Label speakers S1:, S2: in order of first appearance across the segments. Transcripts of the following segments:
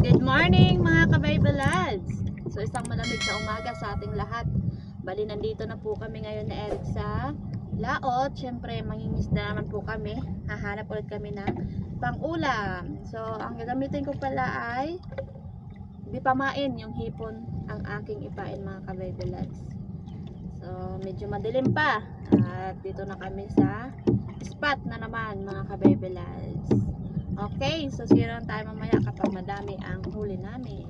S1: Good morning mga kabaybalads! So isang malamig na umaga sa ating lahat. Bali nandito na po kami ngayon ni Eric sa laot. Siyempre mangingisda naman po kami. Hahanap ulit kami ng pang-ulam. So ang gagamitin ko pala ay di pamain yung hipon ang aking ipain mga kabaybalads. So medyo madilim pa. At dito na kami sa spot na naman mga kabaybalads. Okay, so siron tayo mamaya kapag madami ang huli namin.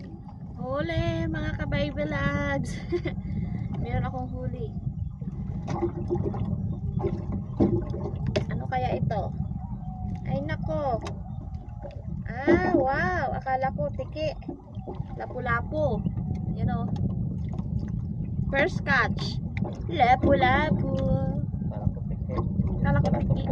S1: Huli mga kabaybalads. Meron akong huli. Ano kaya ito? Ay nako. Ah, wow. Akala ko tiki. Lapu-lapu. You know. First catch. Lapu-lapu. Akala ko tiki.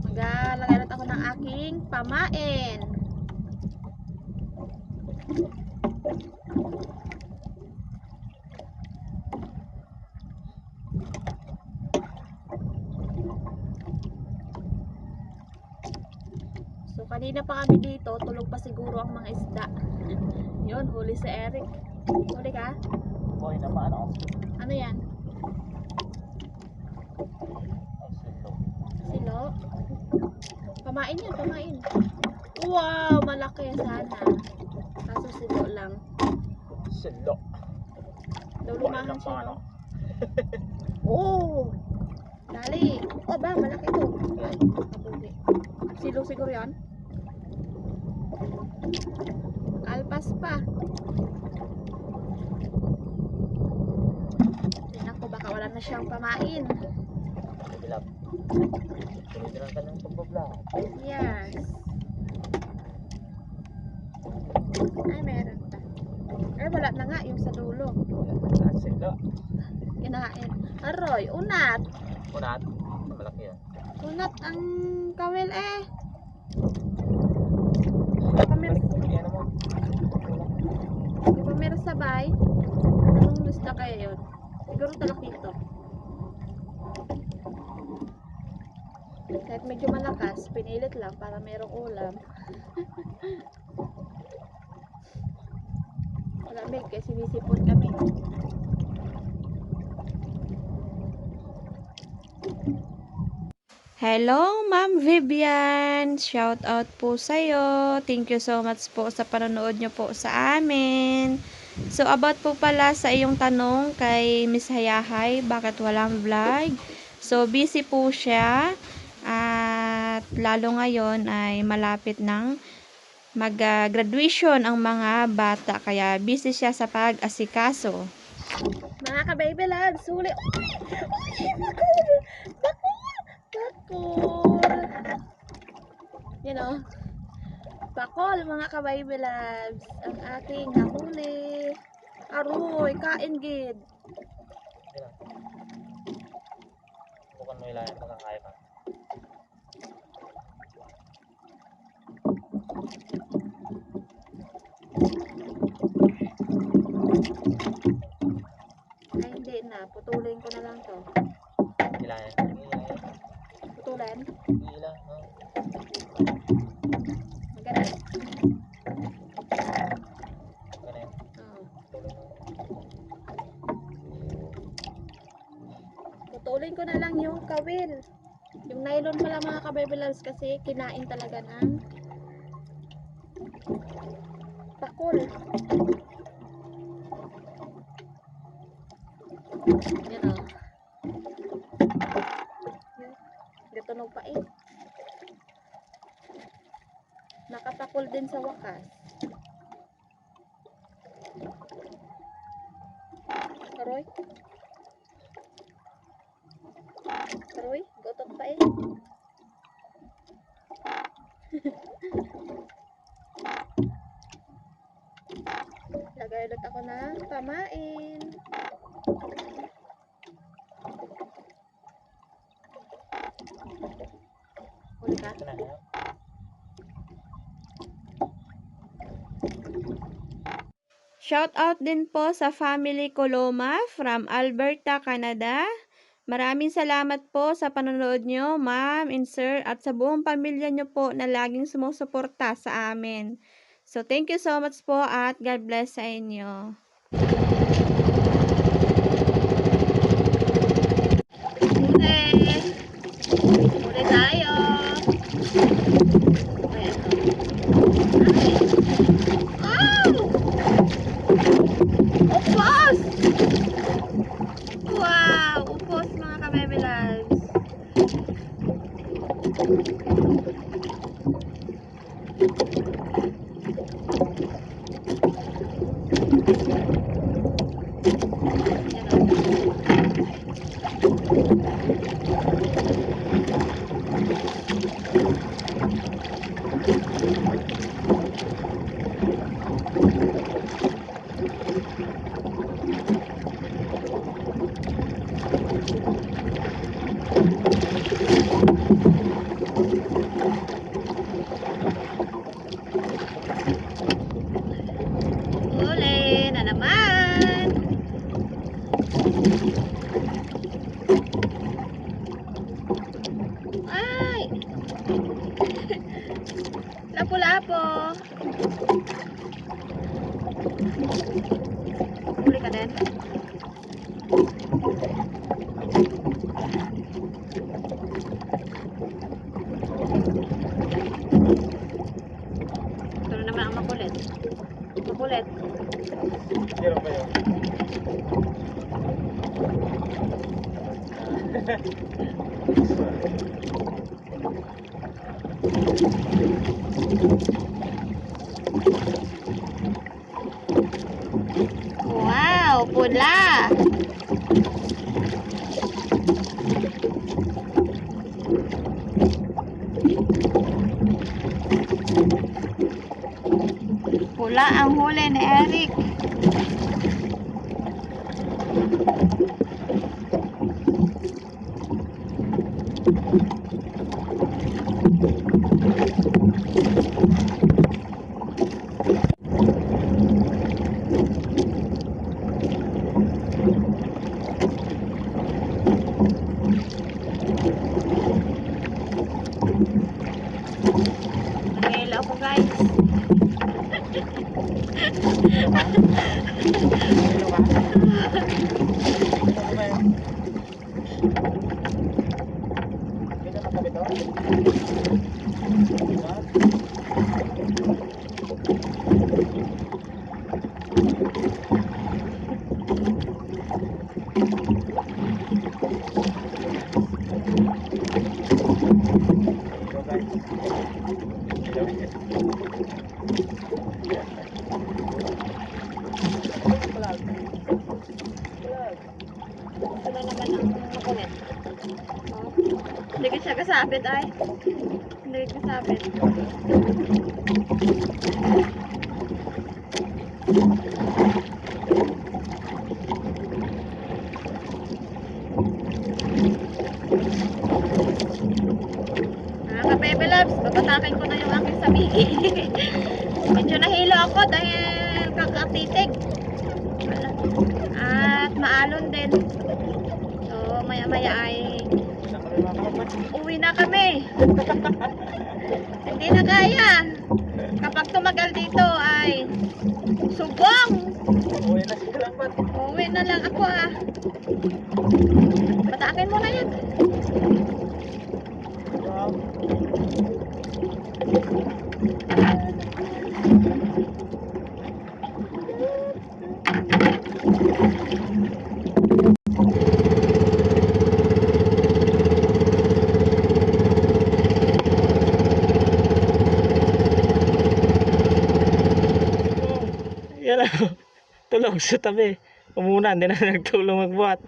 S1: Maglalagay ako ng aking pamain. So kanina pa kami dito, tulog pa siguro ang mga isda. Yun, huli si Eric. Huli ka?
S2: Boy naman ako.
S1: Ano yan? Silo? Pamain yan, pamain. Wow, malaki sana. Kaso silo lang.
S2: Silo.
S1: Lumahan siya, no? Oh! Dali! Oh ba, malaki to. Kabuhi. Silo siguro yan? Alpas pa. Tingnan ko, baka wala na siyang pamain.
S2: Bilab. Tuloy-tuloy ka ng pagbablog.
S1: Yes. Ay, meron pa. Ay, wala na nga yung sa dulo.
S2: Silo.
S1: Kinain. Aroy, unat.
S2: Unat. Malaki yan.
S1: Unat ang kawil eh.
S2: Yan naman.
S1: Di ba meron sabay? Anong gusto kaya yun? Siguro talak dito. Kahit medyo malakas, pinilit lang para merong ulam. Malamig kasi sinisipon kami. Hello, Ma'am Vivian! Shout out po sa'yo. Thank you so much po sa panonood nyo po sa amin. So, about po pala sa iyong tanong kay Miss Hayahay, bakit walang vlog? So, busy po siya. At lalo ngayon ay malapit ng mag-graduation ang mga bata. Kaya busy siya sa pag-asikaso. Mga ka-baby lads, huli! Bakul! You know, bakol mga ka-baby lads, ang aking nahuli. Aroy, kain gid.
S2: Bukan mo ilayan, makakaya ka.
S1: Ay, hindi na. Putulin ko na lang to.
S2: Ilayan.
S1: Putulan?
S2: Ilan.
S1: Magaling.
S2: Ganyan.
S1: Oo.
S2: Tuloy mo.
S1: Putulin ko na lang yung kawil. Yung nylon pala mga kabebilals kasi kinain talaga ng pakul. Yan o. Gatunog pa eh. Nakapakul din sa wakas. Karoy. Karoy, gotot pa eh. Lagay ulit ako ng pamain. Huli ka?
S2: Ito na yan.
S1: Shout out din po sa family Coloma from Alberta, Canada. Maraming salamat po sa panonood nyo, ma'am and sir, at sa buong pamilya nyo po na laging sumusuporta sa amin. So, thank you so much po at God bless sa inyo. Huli! Huli tayo! Okay, ito. Oh! Upos! Wow! Upos mga kabebelas. Huli na naman! Ay! Lapo-lapo! Huli ka din? Ito na naman ang makulit. Makulit.
S2: Zero ba yun?
S1: Wow! Pula! Pula ang huli ni Eric. Hello po guys. Ito na naman ang makulit. Oh. Hindi ka siya kasabit ay. Hindi ka kasabit. Mga ka-baby loves, babatakin ko na yung aking sabiki. Medyo nahilo ako dahil kakatitig. At maalon din. So, maya-maya ay uwi na kami. Hindi na kaya. Kapag tumagal dito ay sugong.
S2: Uwi na sila pat.
S1: Uwi na lang ako ah. Batakin mo na yan.
S2: Wow. Yan ako. Tulog sa tabi. Umuna, hindi na nagtulong magbuhat.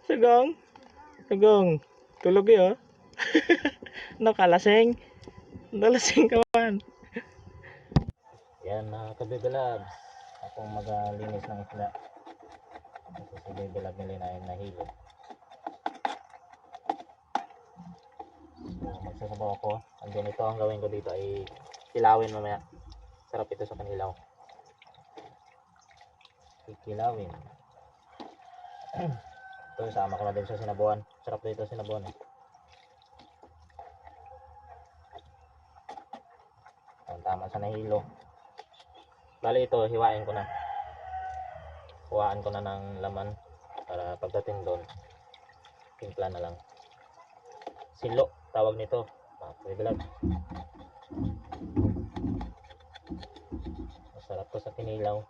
S2: Sugong. Sugong. Tulog yun. No, kalasing. Nalasing ka man. Yan mga ka-baby loves. Akong maglinis ng isla. Kasi si baby love nila na nahilo. So, magsasabaw ako. And then ito ang gawin ko dito ay kilawin mamaya. Sarap ito sa kanilaw. Kilawin. Ito, sama ko na din sa sinabuan. Sarap dito sinabuan eh. Ang tama sa nahilo. Bali ito, hiwain ko na. Huwaan ko na ng laman para pagdating doon, timpla na lang. Silo, tawag nito. Bibilag. Masarap to sa kinilaw.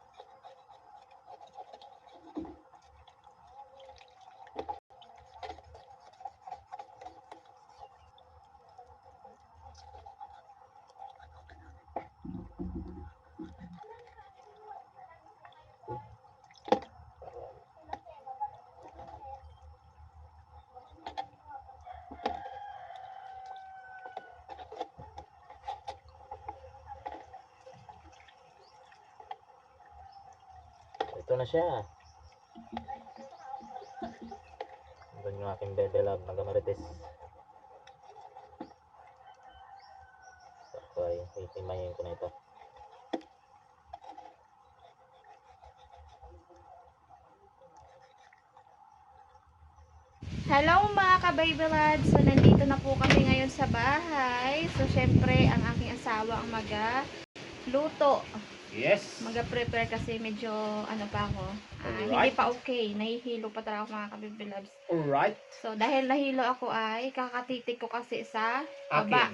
S2: Ito na siya. Doon yung aking bebe love na gamarites. So ay itimayin ko na ito.
S1: Hello mga ka-baby lads! So nandito na po kami ngayon sa bahay. So syempre ang aking asawa ang luto.
S2: Yes!
S1: Mag-prepare kasi medyo ano pa ako. Hindi
S2: Alright.
S1: pa okay. Nahihilo pa talaga ako mga ka-baby loves.
S2: Alright.
S1: So dahil nahilo ako ay kakatitik ko kasi sa baba.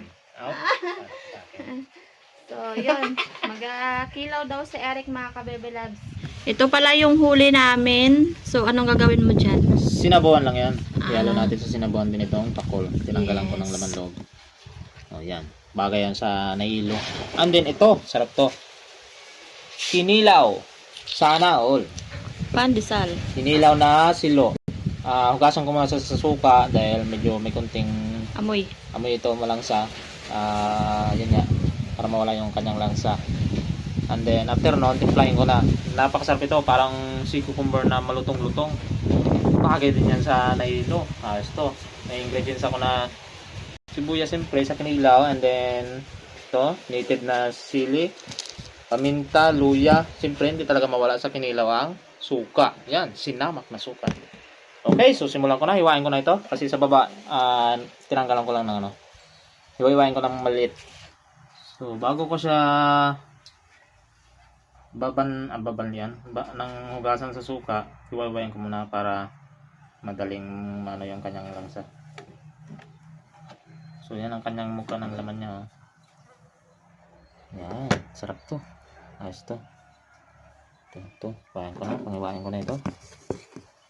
S1: So yun. Mag-kilaw daw si Eric mga ka-baby loves. Ito pala yung huli namin. So anong gagawin mo dyan?
S2: Sinabuan lang yan. Ihalo natin sa sinabuan din itong takol. Tinanggalan ko ng
S1: Yes.
S2: laman loob. O yan. Bagay yan sa nahilo. And then ito, sarap to. Kinilaw. Sana all.
S1: Pandesal.
S2: Kinilaw na silo. Hugasan ko muna sa suka dahil medyo may kunting
S1: Amoy.
S2: amoy ito malangsa. Yun nga. Para mawala yung kanyang langsa. And then after nun, timplahin ko na. Napakasarap ito. Parang si cucumber na malutong-lutong. Pakagay din yan sa nahilo. Ayos to. May ingredients ako na sibuyas siyempre sa kinilaw. And then ito, native na sili, paminta, luya. Siyempre hindi talaga mawala sa kinilaw ang suka. Yan, sinamak na suka. Okay, so simulan ko na. Hiwain ko na ito. Kasi sa baba, tinanggalan ko lang ng ano. Hiwain ko ng maliit. So bago ko siya baban yan. Nang hugasan sa suka, hiwain ko muna para madaling ano yung kanyang langsa. So yan ang kanyang mukha ng laman niya. Oh. Yan, sarap to. Ayos to. Ito. Pangiwain ko na ito.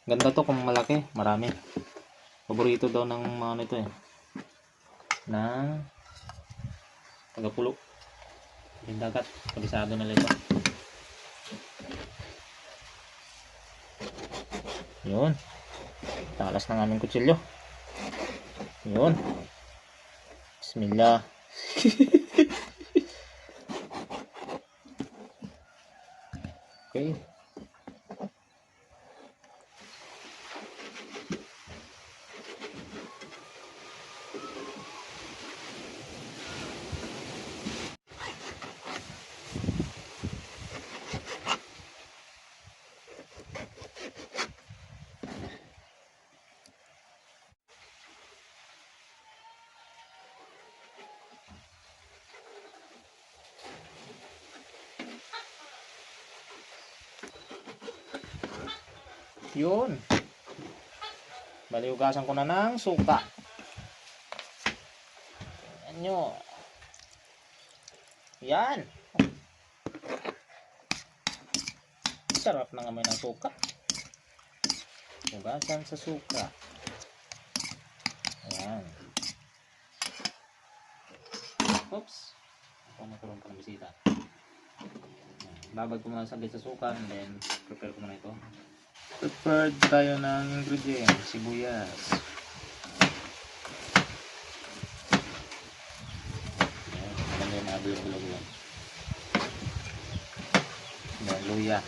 S2: Ganda to kung malaki, marami. Paborito daw ng mga ano ito eh. Ng tagapulo. Yung dagat, kabisado nila ito. Yun. Talas ng aming kutsilyo. Yun. Bismillah. Okay. Yun. Baliugasan ko na ng suka. Yan nyo. Yan. Sarap ng amoy ng suka. Hugasan sa suka. Ayan. Oops. Pamakulong pa ng bisita. Babad ko muna saglit sa suka and then prepare ko muna ito. Prepared tayo ng ingredients. Sibuyas. Ayan. Maganda yung mga bilog-bilog yan. Ayan. Luya.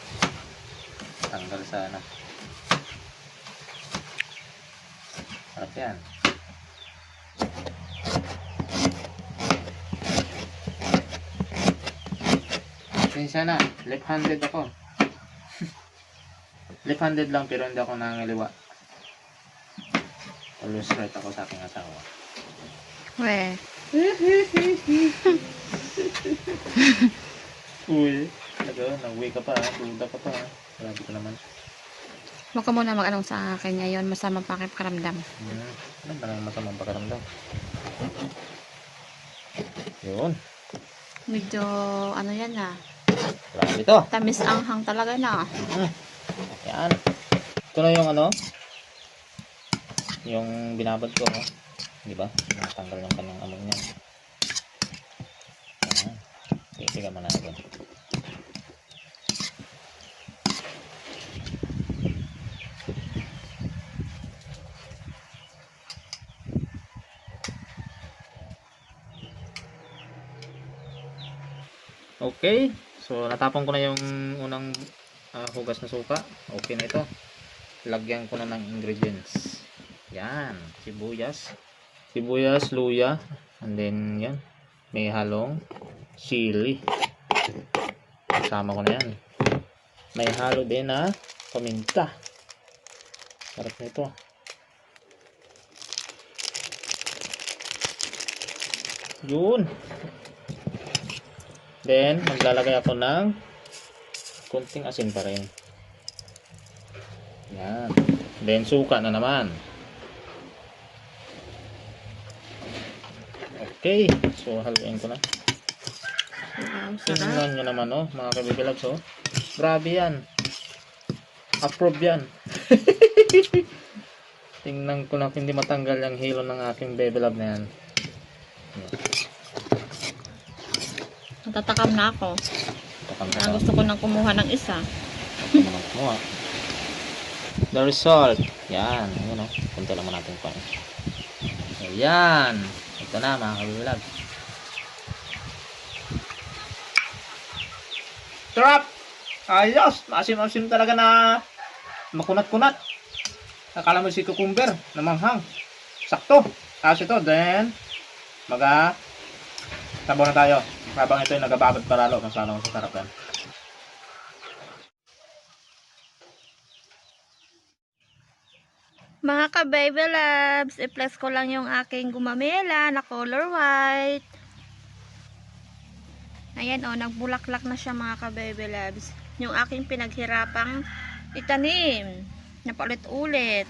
S2: Tanggal sa ano. Harap yan. Pasensya na. Left-handed ako. Left-handed lang pero hindi ako nangangaliwa. Always right ako sa aking asawa.
S1: We.
S2: Uy, nag-uwi ka pa ha. Duda ka pa ha. Grabe ka naman.
S1: Huwag ka muna mag-anong sa akin ngayon. Masama pa aking pakiramdam.
S2: Ano ba nang masamang pakiramdam? Yun.
S1: Medyo, ano yan ha.
S2: Grabe to.
S1: Tamis anghang talaga na.
S2: Yan. Ito na yung ano. Yung binabad ko. Oh. Di ba? Natanggal yung kanyang amoy niya. Yan. Titigan mo natin. Okay. So, natapon ko na yung unang hugas na suka. Okay na ito. Lagyan ko na ng ingredients. Yan. Sibuyas. Sibuyas, luya. And then, yan. May halong chili. Kasama ko na yan. May halo din na paminta. Sarap na ito. Yun. Then, maglalagay ako ng kunting asin pa rin. Yan. Then, suka na naman. Okay. So, haluin ko na. Tingnan nyo naman, oh, mga kabibilags, oh. Grabe yan. Approve yan. Tingnan ko na hindi matanggal yung hilo ng aking baby love na yan.
S1: Natatakam na ako. Gusto ko nang kumuha ng isa.
S2: Kumuha. The result. Yan. Ayan, oh. Punta lang natin pa. Ayan. Ito na, mga kabibilag. Sarap! Ayos! Maasim-asim talaga na makunat-kunat. Akala mo si cucumber na manghang. Sakto. Tapos ito, then sabaw na tayo. Habang ito yung nagababad paralo, mas lalo sa sarap yan.
S1: Mga ka-baby loves, i-flex ko lang yung aking gumamela na color white. Ayan o, nagbulaklak na siya mga ka-baby loves. Yung aking pinaghirapang itanim na paulit-ulit.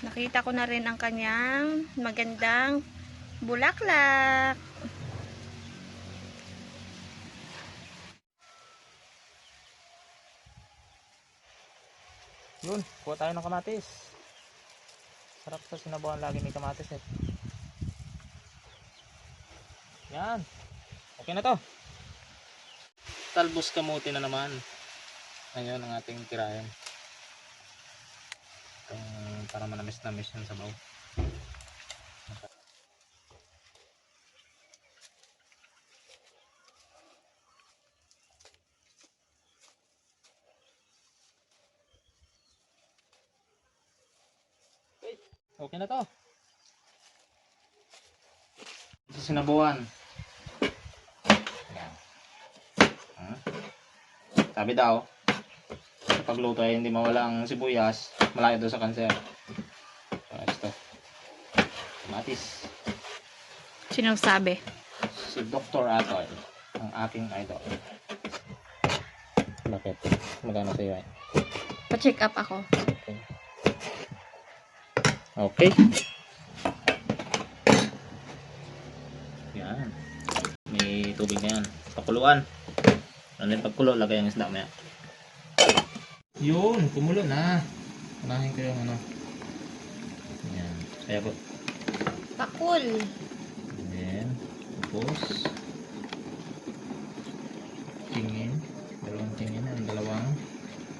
S1: Nakita ko na rin ang kanyang magandang bulaklak.
S2: Yun, kuha tayo ng kamatis. Sarap sa sinabuhan lagi may kamatis eh. Yan. Okay na to. Talbos kamote na naman. Ngayon ang ating tirahin. Para manamis-namis yung sabaw. Okay na to. Sa sinabuhan. Sabi daw, sa pagluto ay hindi mawala ang sibuyas, malayo daw sa kanser. Ito. Kamatis.
S1: Sinong sabi?
S2: Si Dr. Atoy, ang aking idol. Bakit? Magano sa iyo eh?
S1: Pa-check up ako.
S2: Okay. Okay. Yan. May tubig na yan. Pakuluan. Ano yung pagkulo, lagay ang isda maya. Yun, kumulo na. Unahin ko yung ano. Yan. Kaya po.
S1: Pakul.
S2: Then, tapos tingin. Dalawang tingin. Ang dalawang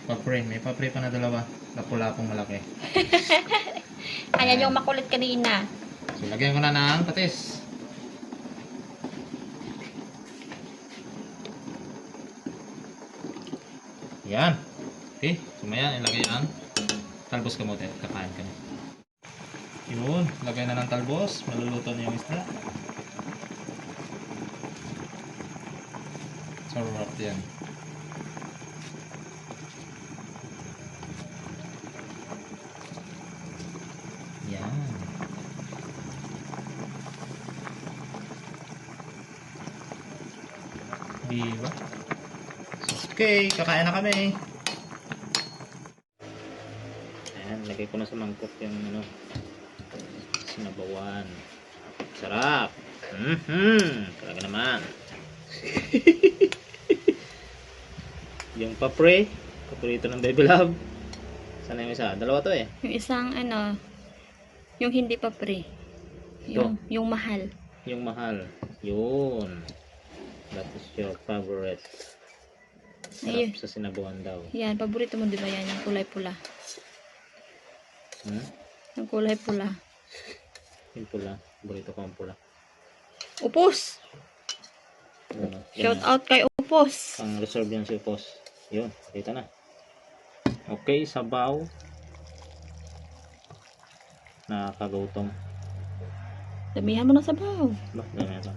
S2: papre. May papre pa na dalawa. Lapulapong malaki.
S1: Ayan yung makulit kanina.
S2: So, lagyan ko na ng patis. Yan. Okay. So, maya, ilagay ang talbos kamote. Kakain ka na. Yun. Lagay na ng talbos. Maluluto na yung isda. Sarap yan. Diba? Okay, kakain na kami. Ayan, lagay ko na sa mangkok yung ano, sinabawan. Sarap. Talaga naman. Yung papre, paborito ng Baby Love. Sana yung isa? Dalawa to eh.
S1: Yung isang ano, yung hindi pa pre. Yung mahal.
S2: Yung mahal. Yun. That is your favorite. Sarap
S1: Ayun.
S2: sa sinabuhan daw.
S1: Yan, paborito mo di ba yan? Yung kulay pula. Yung kulay pula.
S2: Yung pula. Paborito ko ang pula.
S1: Upos!
S2: Ano,
S1: Shout out kay Upos.
S2: ang reserve yan si Upos. Yun, kita na. Okay, sabaw. Nakakagutom.
S1: Damihan mo na sabaw.
S2: Bah, ganyan ito.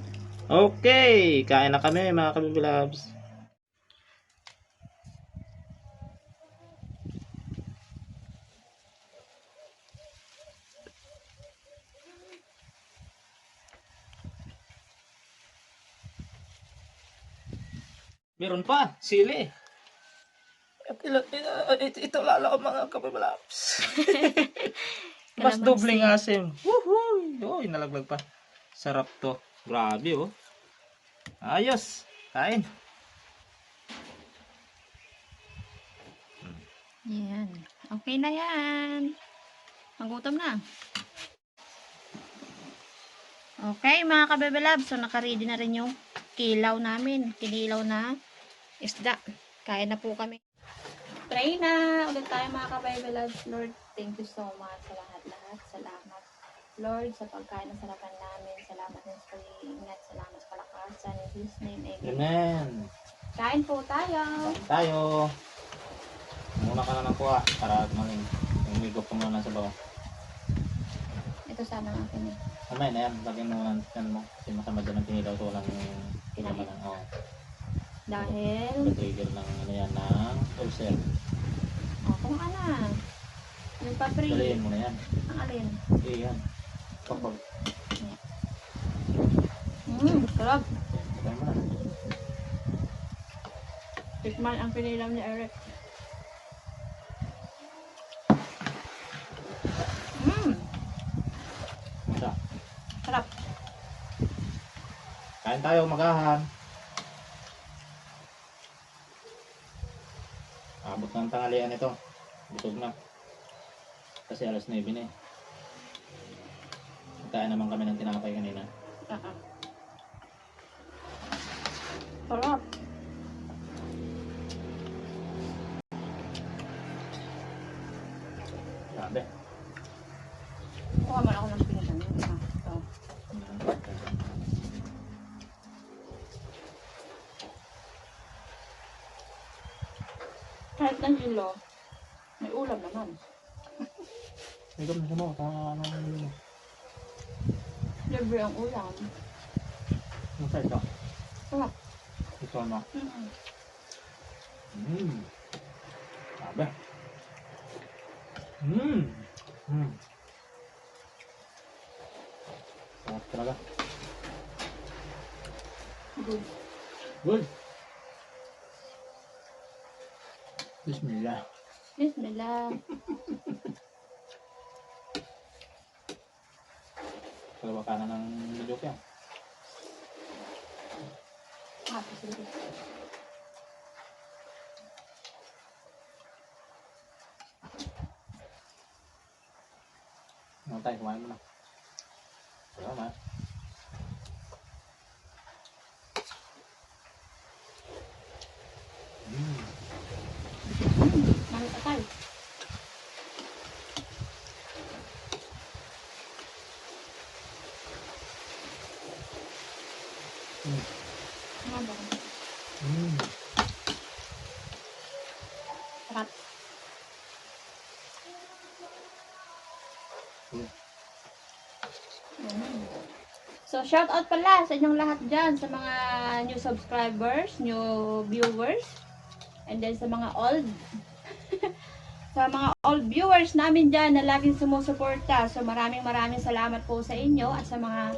S2: Okay, kain na kami mga Kabibi Loves. Meron pa, sili. Ito lalo mga Kabibi Loves. Mas
S1: Kalamansi.
S2: dobling asim. Woohoo! Uy, nalaglag pa. Sarap to. Grabe oh. Ayos. Kain.
S1: Yan. Okay na yan. Magutom na. Okay mga kabebe love. So nakaready na rin yung kilaw namin. Kinilaw na isda. Kain na po kami. Pray na. Ulit tayo mga kabebe love. Lord, thank you so much sa lahat-lahat. Salamat. Lord, sa pagkain na sarapan namin. Salamat din sa pag-iingat. Salamat sa kalakasan. In His name, amen.
S2: Amen.
S1: Kain po tayo.
S2: Kain tayo. Muna ka na ng kuha para gumaling. Yung migop ko muna sa bawah.
S1: Ito sana ang akin eh.
S2: Mamaya na yan. Lagyan mo lang yan mo. Kasi masama dyan ang pinilaw. So walang pinaman ng
S1: Dahil,
S2: trigger ng ano yan ng ulcer.
S1: kung na. Yung papri.
S2: Dalihin mo na yan.
S1: Ang alin?
S2: Okay yan. Kapag.
S1: Sarap.
S2: Sabay mo na.
S1: Tikman ang pinilam ni Eric.
S2: Masa.
S1: Sarap.
S2: Kain tayo magahan. Abot ng tanghalian ito. Busog na. Kasi alas 9 na eh. Kain naman kami ng tinapay kanina.
S1: Sarap.
S2: Sabi.
S1: Kuha man ako ng pinilam. Ito. Kahit ng hilo, may ulam naman.
S2: Ikaw na mo. Ano mo?
S1: Libre ang ulam.
S2: Masa ito?
S1: Sarap.
S2: Ito na. Sabi. Sarap talaga.
S1: Good.
S2: Good. Bismillah.
S1: Bismillah.
S2: Kalawa ka na ng medyo yan.
S1: Sige.
S2: Ano tayo, kumain mo na. Salamat.
S1: Mami patay. Ano ba? Sarap. So, shout out pala sa inyong lahat dyan, sa mga new subscribers, new viewers, and then sa mga old, sa mga old viewers namin dyan na laging sumusuporta. So, maraming salamat po sa inyo at sa mga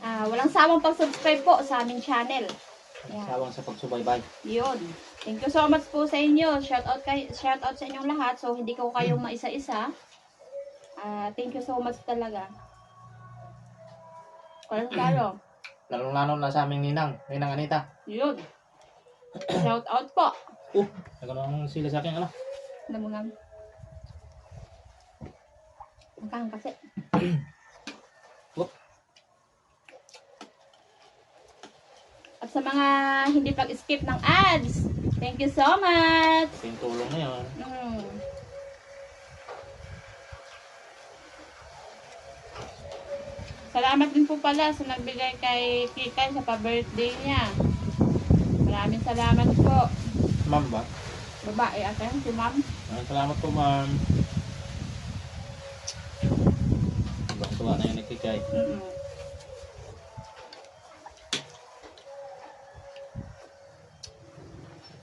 S1: walang sawang pag-subscribe po sa aming channel. Yan.
S2: Sawang sa pagsubaybay.
S1: Yun. Thank you so much po sa inyo. Shout out sa inyong lahat. So, hindi ko kayo maisa-isa. Thank you so much talaga. Klaro.
S2: Lalong-lalo na sa aming Ninang Anita.
S1: Yun. Shout out po.
S2: Nagano'n sila sa akin, ano?
S1: Namungan. Magkang kasi.
S2: Whoop.
S1: At sa mga hindi pag-skip ng ads, thank you so much.
S2: Yung tulong na yun.
S1: Salamat din po pala sa nagbigay kay Kikay sa pa-birthday niya. Maraming salamat po.
S2: Ma'am ba?
S1: Babae atin, si ma'am.
S2: Maraming salamat po, ma'am. Tuwa na yun ni Kikay.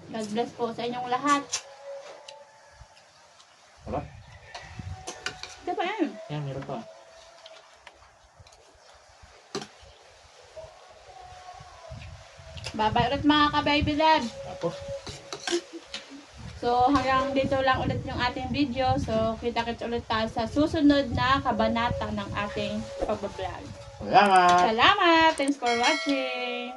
S1: God bless po sa inyong lahat.
S2: Wala?
S1: Ito pa yan.
S2: Yan, meron pa.
S1: Bye-bye ulit mga ka-baby love.
S2: Tapos,
S1: So hanggang dito lang ulit yung ating video. So kita-kits ulit tayo sa susunod na kabanata ng ating pag-vlog.
S2: salamat!
S1: Salamat! Thanks for watching!